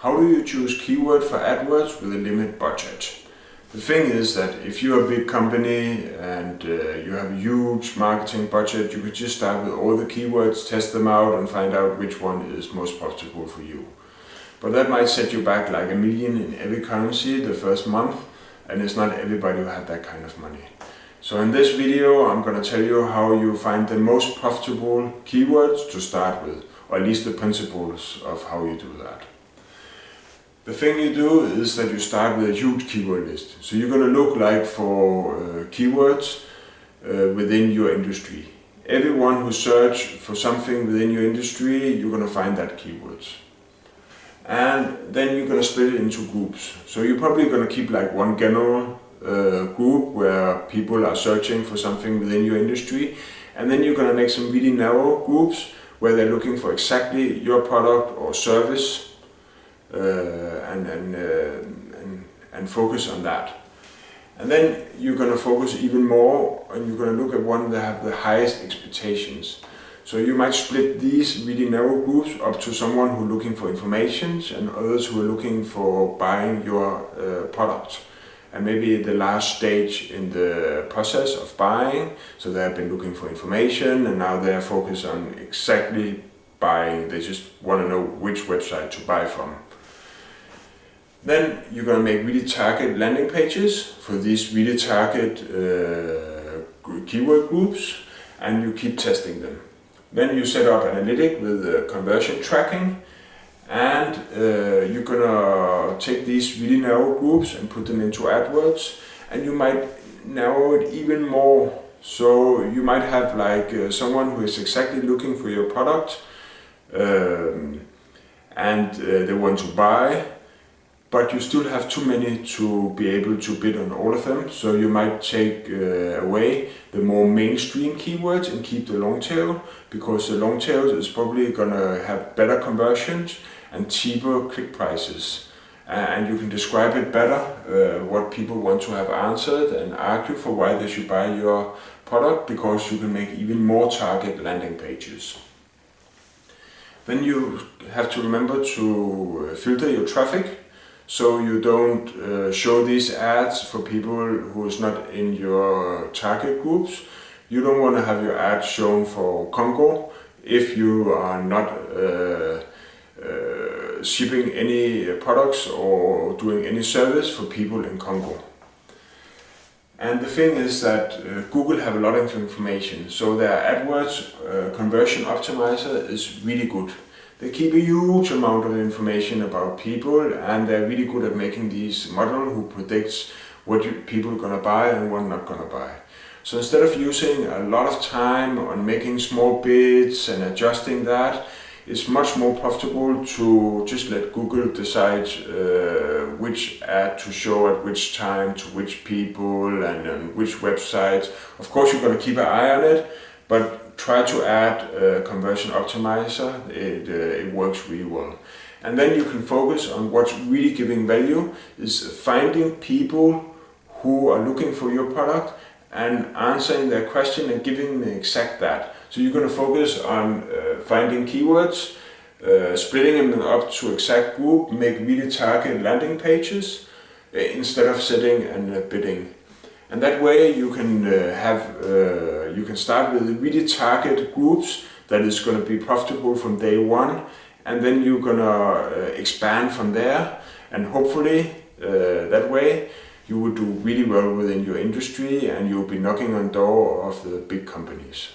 How do you choose keyword for AdWords with a limited budget? The thing is that if you're a big company and you have a huge marketing budget, you could just start with all the keywords, test them out and find out which one is most profitable for you. But that might set you back like $1 million in every currency the first month, and it's not everybody who have that kind of money. So in this video I'm going to tell you how you find the most profitable keywords to start with, or at least the principles of how you do that. The thing you do is that you start with a huge keyword list. So you're going to look like for keywords within your industry. Everyone who search for something within your industry, you're going to find that keywords. And then you're going to split it into groups. So you're probably going to keep like one general group where people are searching for something within your industry. And then you're going to make some really narrow groups where they're looking for exactly your product or service. And focus on that. And then you're going to focus even more and you're going to look at one that have the highest expectations. So you might split these really narrow groups up to someone who's looking for information and others who are looking for buying your product. And maybe the last stage in the process of buying, so they have been looking for information and now they are focused on exactly buying. They just want to know which website to buy from. Then you're going to make really target landing pages for these really target keyword groups, and you keep testing them. Then you set up analytic with conversion tracking, and you're going to take these really narrow groups and put them into AdWords, and you might narrow it even more. So you might have like someone who is exactly looking for your product and they want to buy, but you still have too many to be able to bid on all of them. So you might take away the more mainstream keywords and keep the long tail, because the long tail is probably gonna have better conversions and cheaper click prices. And you can describe it better, what people want to have answered, and argue for why they should buy your product, because you can make even more target landing pages. Then you have to remember to filter your traffic. So you don't show these ads for people who is not in your target groups. You don't want to have your ads shown for Congo if you are not shipping any products or doing any service for people in Congo. And the thing is that Google have a lot of information, so their AdWords conversion optimizer is really good. They keep a huge amount of information about people, and they're really good at making these models who predicts what people are going to buy and what not going to buy. So instead of using a lot of time on making small bids and adjusting that, it's much more profitable to just let Google decide which ad to show at which time to which people and on which websites. Of course you're going to keep an eye on it, but try to add a conversion optimizer. It works really well. And then you can focus on what's really giving value, is finding people who are looking for your product and answering their question and giving them exact that. So you're going to focus on finding keywords, splitting them up to exact group, make really target landing pages instead of setting and bidding. And that way you can you can start with really target groups that is going to be profitable from day one, and then you're going to expand from there, and hopefully that way you will do really well within your industry and you'll be knocking on the door of the big companies.